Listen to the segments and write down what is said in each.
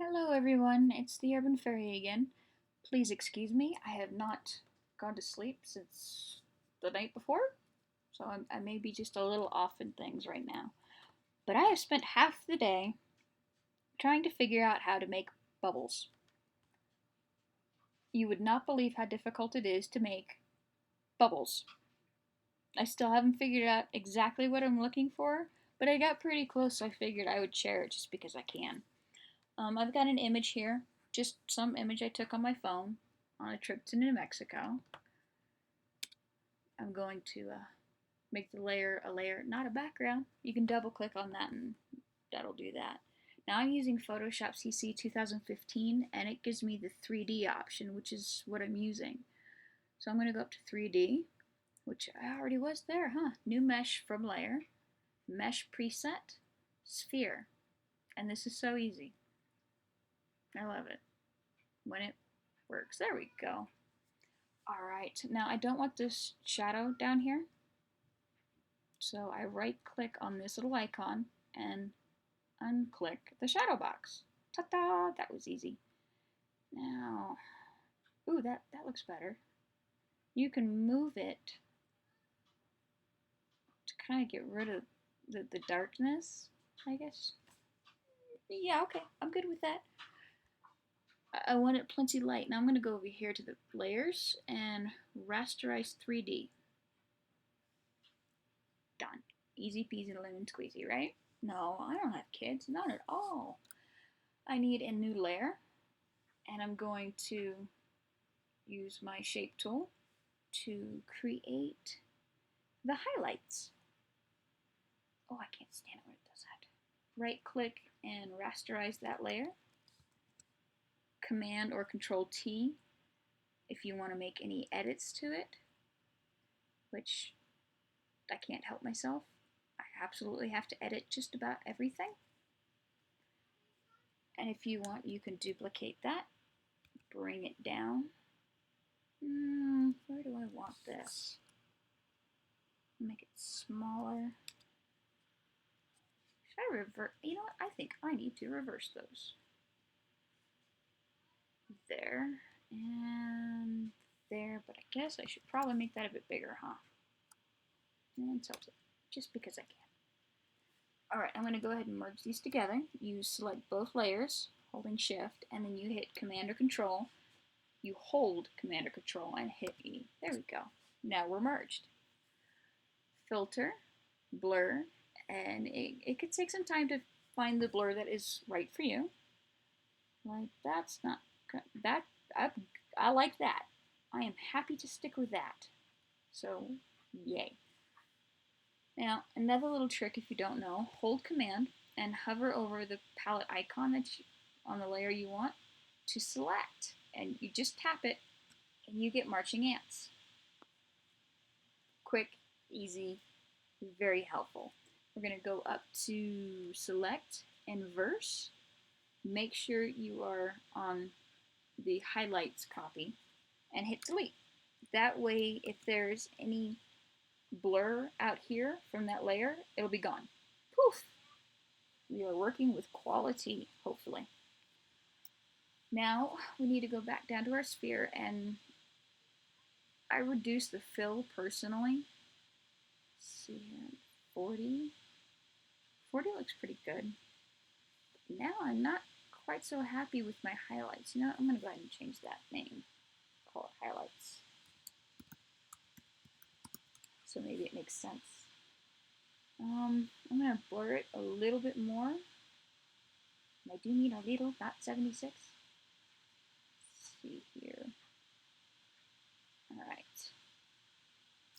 Hello everyone, it's the Urban Fairy again. Please excuse me, I have not gone to sleep since the night before, so I may be just a little off in things right now. But I have spent half the day trying to figure out how to make bubbles. You would not believe how difficult it is to make bubbles. I still haven't figured out exactly what I'm looking for, but I got pretty close, so I figured I would share it just because I can. I've got an image here, just some image I took on my phone on a trip to New Mexico. I'm going to make the layer a layer, not a background. You can double click on that and that'll do that. Now I'm using Photoshop CC 2015 and it gives me the 3D option, which is what I'm using. So I'm going to go up to 3D, which I already was there, huh? New mesh from layer, mesh preset, sphere. And this is so easy. I love it when it works. There we go. Alright, now I don't want this shadow down here. So I right click on this little icon and unclick the shadow box. Ta-da! That was easy. Now, ooh, that looks better. You can move it to kind of get rid of the darkness, I guess. Yeah, okay, I'm good with that. I want it plenty light. Now I'm going to go over here to the layers and rasterize 3D. Done. Easy peasy lemon squeezy, right? No, I don't have kids. Not at all. I need a new layer, and I'm going to use my shape tool to create the highlights. Oh, I can't stand it when it does that. Right click and rasterize that layer. Command or Control T if you want to make any edits to it, which I can't help myself. I absolutely have to edit just about everything. And if you want, you can duplicate that, bring it down. Where do I want this? Make it smaller. Should I reverse? You know what? I think I need to reverse those. There and there, but I guess I should probably make that a bit bigger, huh? And tilt it, just because I can. Alright, I'm going to go ahead and merge these together. You select both layers, holding shift, and then you hit command or control. You hold command or control and hit E. There we go. Now we're merged. Filter, blur, and it could take some time to find the blur that is right for you. Like that's not that I like that. I am happy to stick with that. So yay. Now another little trick if you don't know, hold command and hover over the palette icon on the layer you want to select, and you just tap it and you get marching ants. Quick, easy, very helpful. We're going to go up to select and verse. Make sure you are on the highlights copy and hit delete. That way, if there's any blur out here from that layer, it'll be gone. Poof! We are working with quality, hopefully. Now, we need to go back down to our sphere, and I reduce the fill personally. Let's see here, 40. 40 looks pretty good. Now I'm not quite so happy with my highlights. You know, I'm going to go ahead and change that name. Call it highlights. So maybe it makes sense. I'm going to blur it a little bit more. And I do need a little, not 76. Let's see here. Alright.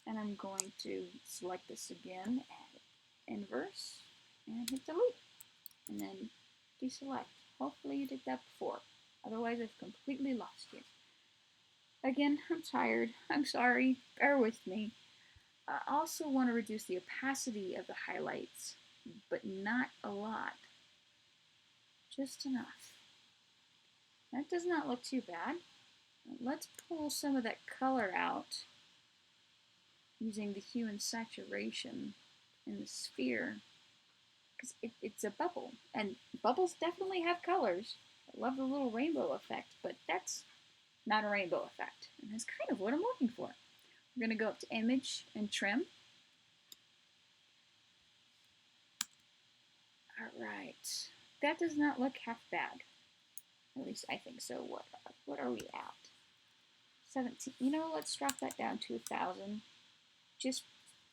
And I'm going to select this again, add inverse, and hit delete. And then deselect. Hopefully you did that before. Otherwise I've completely lost you. Again, I'm tired. I'm sorry. Bear with me. I also want to reduce the opacity of the highlights, but not a lot. Just enough. That does not look too bad. Let's pull some of that color out using the hue and saturation in the sphere, because it's a bubble, and bubbles definitely have colors. love the little rainbow effect, but that's not a rainbow effect. And that's kind of what I'm looking for. We're going to go up to Image and Trim. Alright. That does not look half bad. At least I think so. What are we at? 17. You know, let's drop that down to 1,000. Just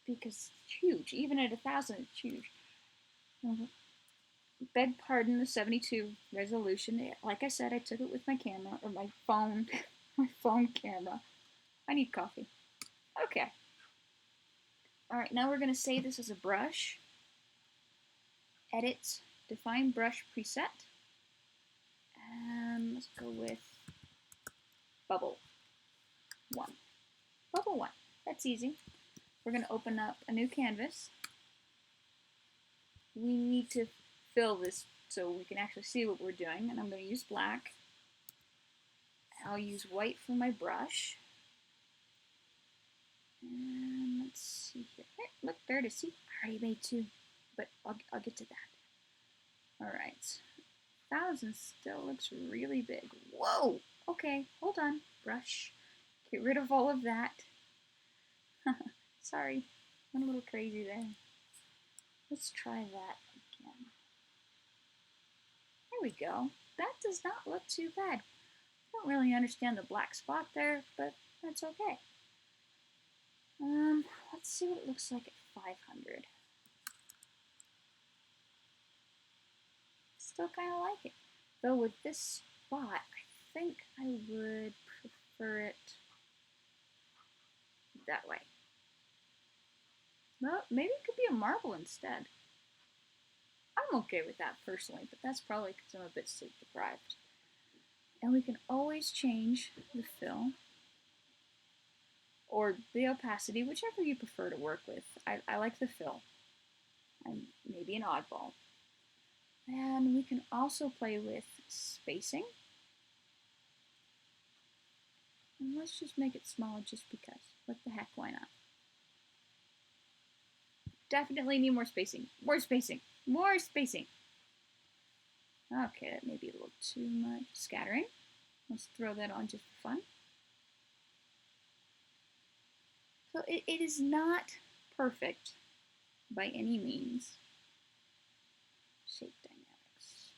because it's huge. Even at 1,000, it's huge. Beg pardon the 72 resolution. Like I said, I took it with my camera, or my phone, my phone camera. I need coffee. Okay. Alright, now we're going to save this as a brush. Edit, define brush preset. And let's go with bubble 1. Bubble 1. That's easy. We're going to open up a new canvas. We need to fill this so we can actually see what we're doing. And I'm going to use black. I'll use white for my brush. And let's see here. Hey, look, there it is. See, I already made 2. But I'll get to that. Alright. 1,000 still looks really big. Whoa! Okay, hold on. Brush. Get rid of all of that. Sorry. Went a little crazy there. Let's try that again. There we go. That does not look too bad. I don't really understand the black spot there, but that's okay. Let's see what it looks like at 500. Still kind of like it. Though with this spot, I think I would prefer it that way. Well, maybe it could be a marble instead. I'm okay with that personally, but that's probably because I'm a bit sleep deprived. And we can always change the fill or the opacity, whichever you prefer to work with. I like the fill. I'm maybe an oddball. And we can also play with spacing. And let's just make it smaller just because. What the heck, why not? Definitely need more spacing. More spacing. More spacing. Okay, that may be a little too much. Scattering. Let's throw that on just for fun. So it is not perfect by any means. Shape dynamics.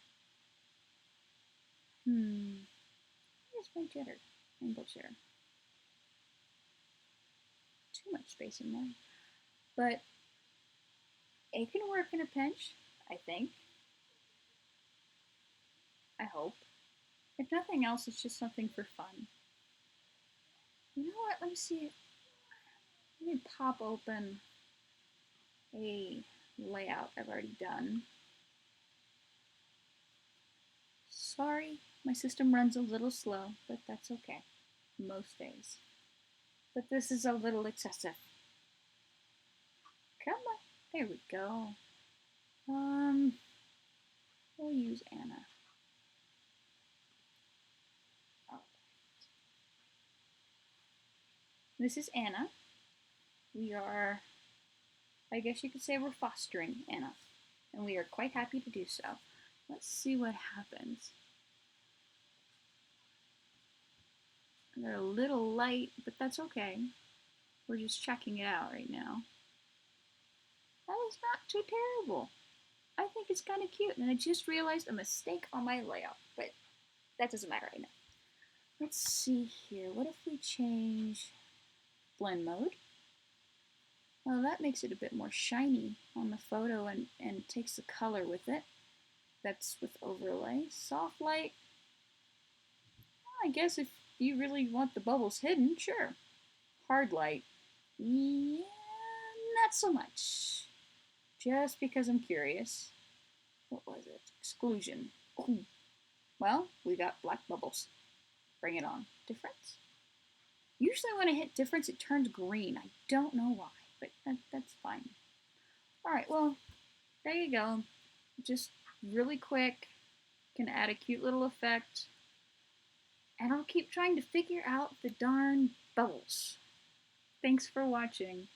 Where's my jitter? Angle jitter. Too much spacing there. But it can work in a pinch, I think. I hope. If nothing else, it's just something for fun. You know what? Let me see. Let me pop open a layout I've already done. Sorry, my system runs a little slow, but that's okay. Most days. But this is a little excessive. Come on. There we go. We'll use Anna. All right. This is Anna. We are, I guess you could say we're fostering Anna. And we are quite happy to do so. Let's see what happens. They're a little light, but that's okay. We're just checking it out right now. That is not too terrible. I think it's kind of cute, and I just realized a mistake on my layout, but that doesn't matter right now. Let's see here. What if we change blend mode? Well, that makes it a bit more shiny on the photo and takes the color with it. That's with overlay. Soft light. I guess if you really want the bubbles hidden, sure. Hard light. Yeah, not so much. Just because I'm curious. What was it? Exclusion. Ooh. Well, we got black bubbles. Bring it on. Difference? Usually when I hit difference, it turns green. I don't know why, but that's fine. Alright, well, there you go. Just really quick. Can add a cute little effect. And I'll keep trying to figure out the darn bubbles. Thanks for watching.